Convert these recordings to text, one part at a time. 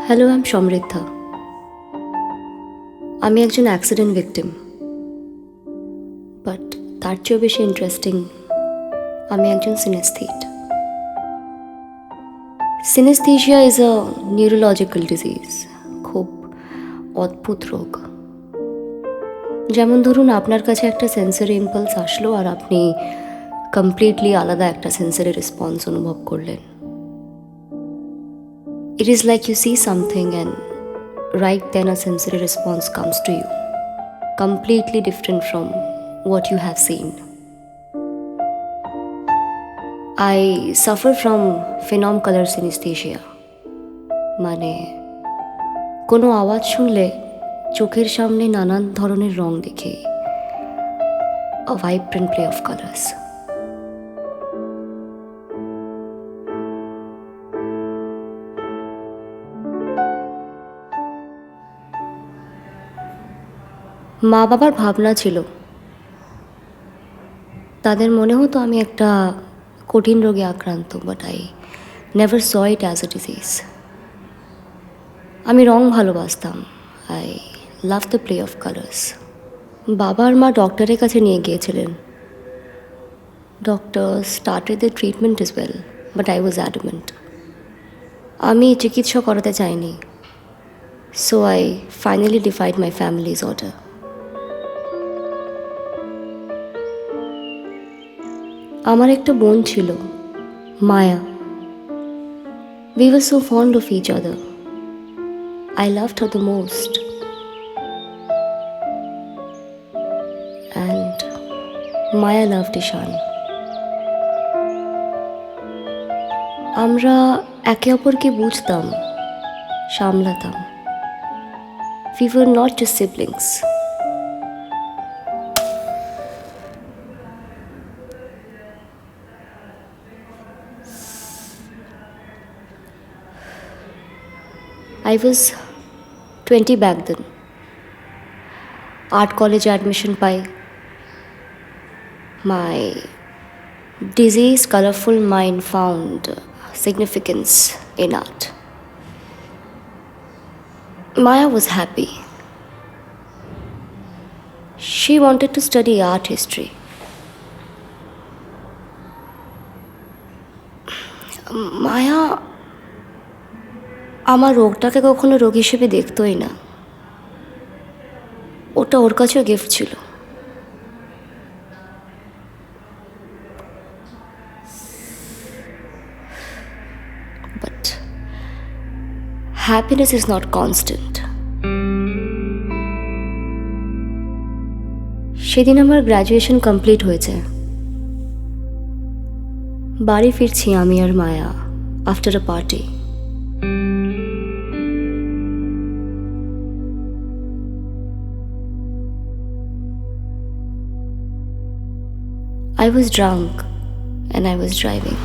Hello, I am সমৃদ্ধা। আমি একজন accident victim, but তার চেয়েও বেশি ইন্টারেস্টিং আমি একজন সিনেস্থেট। সিনেস্থেশিয়া ইজ আ নিউরোলজিক্যাল ডিজিজ, খুব অদ্ভুত রোগ। যেমন ধরুন, আপনার কাছে একটা সেন্সরি ইম্পালস আসলো আর আপনি কমপ্লিটলি আলাদা একটা সেন্সরি রেসপন্স অনুভব করলেন। It is like you see something and right then a sensory response comes to you, completely different from what you have seen. I suffer from phenom color synesthesia, মানে কোনো আওয়াজ শুনলে চোখের সামনে নানান ধরনের রং দেখে, a vibrant play of colors. মা বাবার ভাবনা ছিল, তাদের মনে হতো আমি একটা কঠিন রোগে আক্রান্ত, but I never saw it as a disease. আমি রং ভালোবাসতাম, I love the play of colours. বাবা আর মা ডক্টরের কাছে নিয়ে গিয়েছিলেন। Doctor started the treatment is well, but I was adamant আমি চিকিৎসা করাতে চাইনি। So I finally defied my families order. আমার একটা বোন ছিল, মায়া। We were so fond of each other. I loved her the most. And Maya loved Ishan. আমরা একে অপরকে বুঝতাম, সামলাতাম। We were not just siblings. I was 20 back then. Art college admission pi. My diseased, colorful mind found significance in art. Maya was happy. She wanted to study art history. মায়া আমার রোগটাকে কখনো রোগ হিসেবে দেখতই না, ওটা ওর কাছেও গিফট ছিল। But happiness is not constant. সেদিন আমার গ্র্যাজুয়েশন কমপ্লিট হয়েছে। বাড়ি ফিরছি আমি আর Maya after a party. I was drunk and I was driving.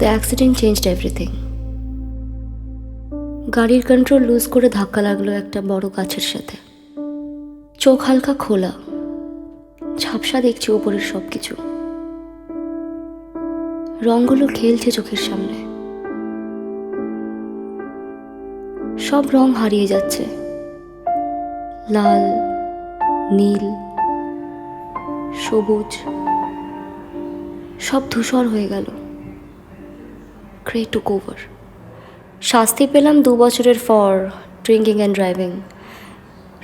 The accident changed everything. গাড়ির কন্ট্রোল লুজ করে ধাক্কা লাগলো একটা বড় গাছের সাথে। চোখ হালকা খোলা, ঝাপসা দেখছি ওপরের সব কিছু। রঙগুলো খেলছে চোখের সামনে, সব রং হারিয়ে যাচ্ছে। লাল, নীল, সবুজ, সব ধূসর হয়ে গেল। Grey took over. শাস্তি পেলাম 2 বছরের for drinking and driving,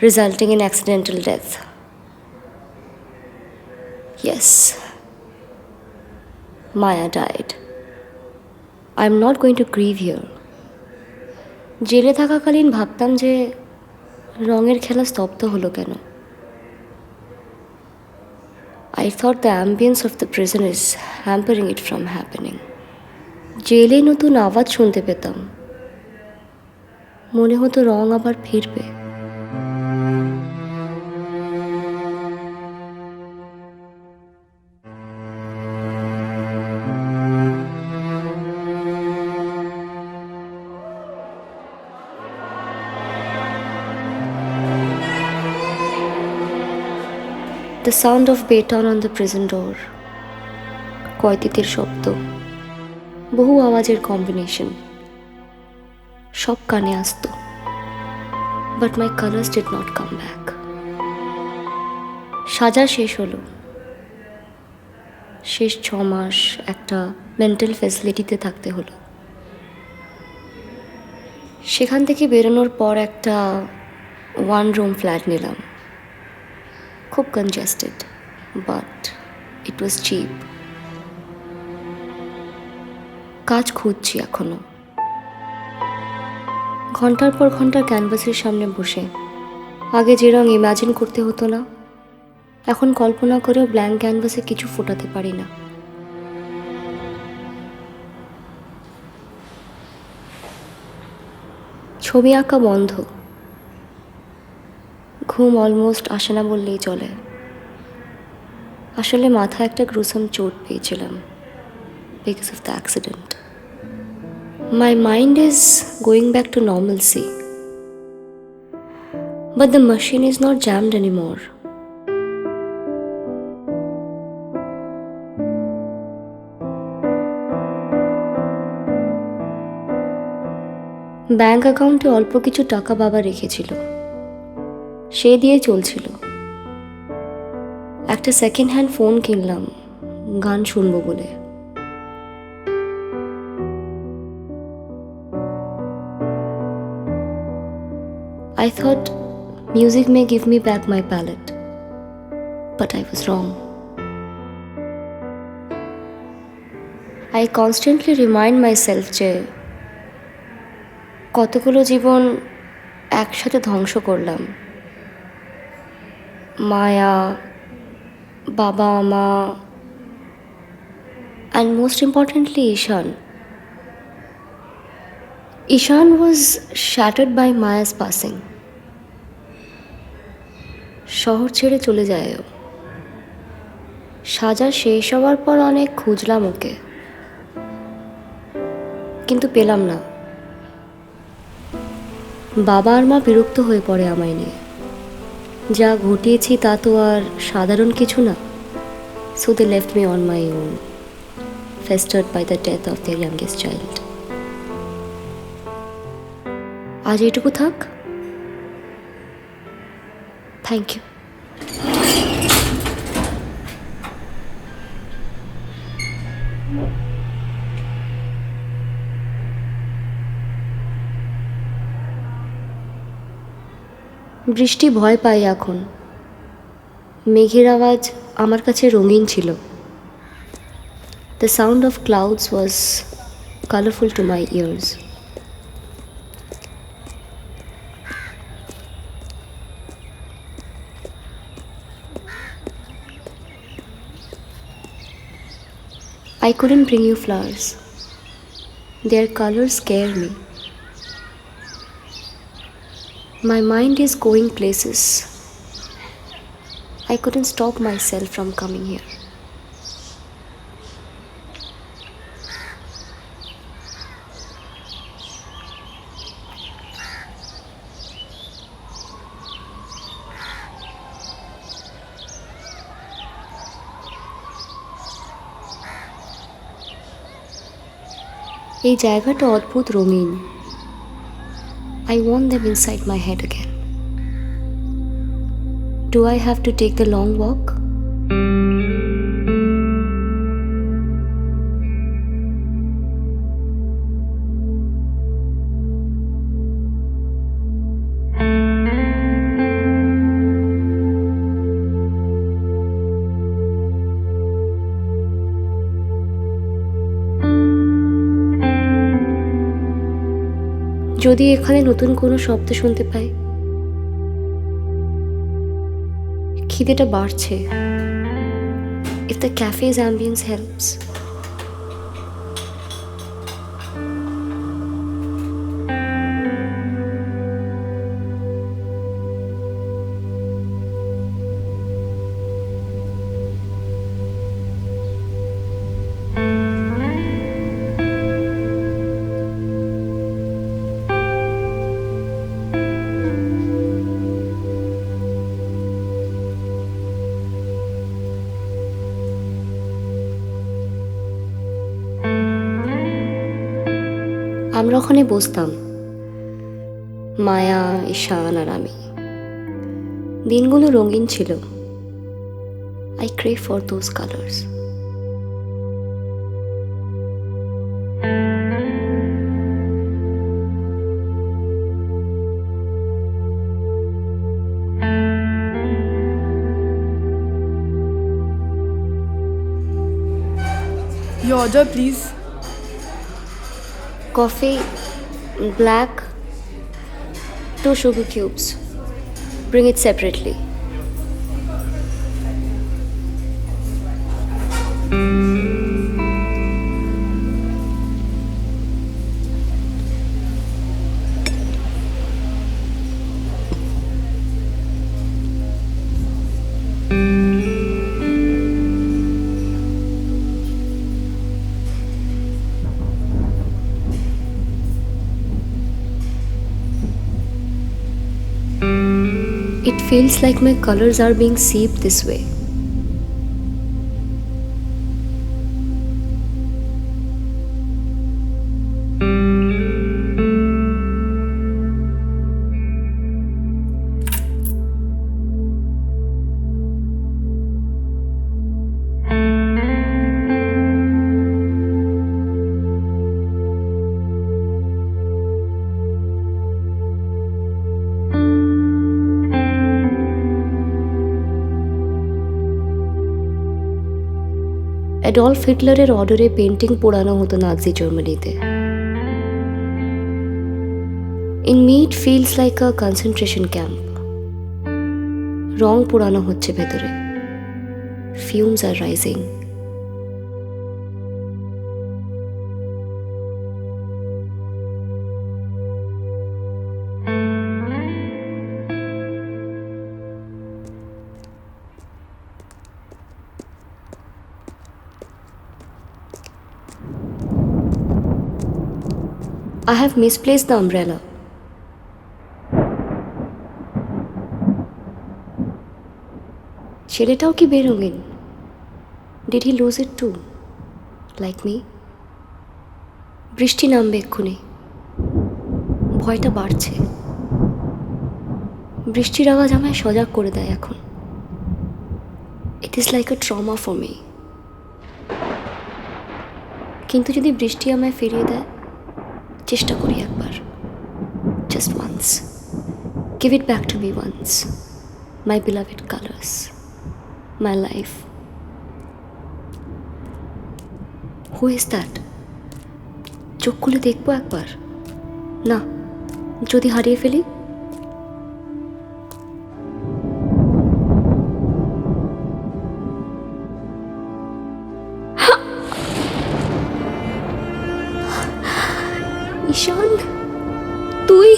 resulting in accidental death. Yes, Maya died. I am not going to grieve here. জেলে থাকাকালীন ভাবতাম যে রঙের খেলা স্তব্ধ হলো কেন। I thought the ambience of the prison is hampering it from happening. জেলে নতুন আওয়াজ শুনতে পেতাম, মনে হতো রং আবার ফিরবে। The sound of baton on the prison door, কয়তিতের শব্দ, বহু আওয়াজের কম্বিনেশন, সব কানে আসতো। But my colors did not come back. সাজা শেষ হলো। শেষ 6 মাস একটা মেন্টাল ফ্যাসিলিটিতে থাকতে হলো। সেখান থেকে বেরোনোর পর একটা 1 room ফ্ল্যাট নিলাম। খুব congested, but it was cheap. কাজ খুঁজছি এখনো। ঘন্টার পর ঘন্টা ক্যানভাসের সামনে বসে আগে যে রং ইমাজিন করতে হতো না, এখন কল্পনা করেও ব্ল্যাঙ্ক ক্যানভাসে কিছু ফোটাতে পারি না। ছবি আঁকা বন্ধ। ঘুম অলমোস্ট আসে না বললেই চলে। আসলে মাথায় একটা গ্রুসাম চোট পেয়েছিলাম because of the accident. My mind is going back to normalcy, but the machine is not jammed anymore. Bank অ্যাকাউন্টে অল্প কিছু টাকা বাবা রেখেছিল, সে দিয়ে চলছিল। একটা সেকেন্ড হ্যান্ড ফোন কিনলাম গান শুনবো বলে। I thought music may give me back my palette, but I was wrong. I constantly remind myself যে কতগুলো জীবন একসাথে ধ্বংস করলাম। মায়া, বাবা মা, and most importantly Ishan. Ishan was shattered by Maya's passing. শহর ছেড়ে চলে যায় ও। সাজা শেষ হওয়ার পর অনেক খুঁজলাম ওকে, কিন্তু পেলাম না। বাবা আর মা বিরক্ত হয়ে পড়ে আমায় নিয়ে। যা ঘটিয়েছি তা তো আর সাধারণ কিছু না। So they left me on my own, festered by the death of their youngest child. আজ এইটুকু থাক। Thank you. বৃষ্টি ভয় পাই এখন। মেঘের আওয়াজ আমার কাছে রঙিন ছিল। The sound of clouds was colorful to my ears. I couldn't bring you flowers. Their colors scare me. My mind is going places. I couldn't stop myself from coming here. এই জায়গাটা অদ্ভুত রঙিন। I want them inside my head again. Do I have to take the long walk? যদি এখানে নতুন কোনো শব্দ শুনতে পাই। খিদেটা বাড়ছে। If the cafe's ambience helps. আমরা ওখানে বসতাম, মায়া, ঈশান আর আমি। দিনগুলো রঙিন ছিল। I crave for those colours. Your order, please. Coffee, black, 2 sugar cubes. Bring it separately. It feels like my colors are being seeped this way. Adolf হিটলারের অর্ডারে painting পোড়ানো হতো নাজি জার্মানিতে। In me it feels like a concentration camp. রং পোড়ানো হচ্ছে ভেতরে। Fumes are rising. I have misplaced the umbrella. ছেলেটাও কি বেরঙিন? Did he lose it too? Like me? বৃষ্টি নামবে এক্ষুনি। ভয়টা বাড়ছে। বৃষ্টির আওয়াজ আমায় সজাগ করে দেয় এখন। It is like a trauma for me. কিন্তু যদি বৃষ্টি আমায় ফিরিয়ে দেয়, চেষ্টা করি একবার। Just once. Give it back to me once. My beloved colors. My life. Who is that? চোখ খুলে দেখবো একবার। না, যদি হারিয়ে ফেলি? ঈশান, তুই?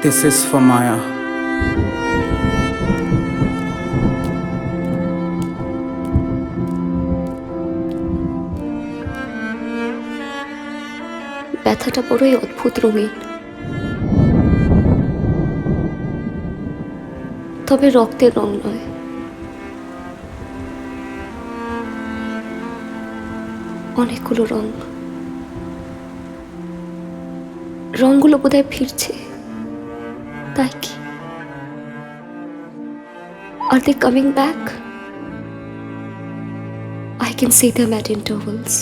This is for Maya. ব্যথাটা বড়ই অদ্ভুত রঙিন। তবে রক্তের রং নয়। অনেকগুলো রং। রংগুলো বোধহয় ফিরছে। তাই কি? Are they coming back? I can see them at intervals.